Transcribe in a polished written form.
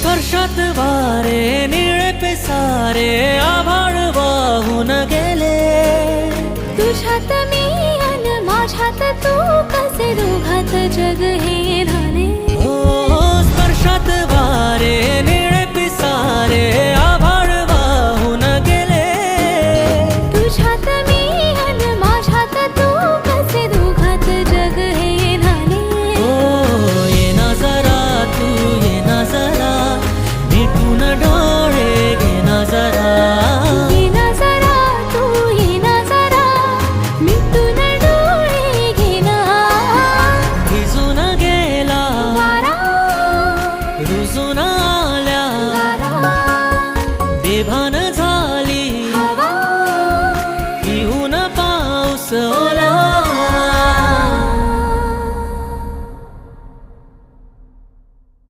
स्पर्शात वारे निळे पेसारे आभाळ वाहून गेले. तुझ्यात मी अन माझ्यात तू, कसे दोघात जग हे झाले.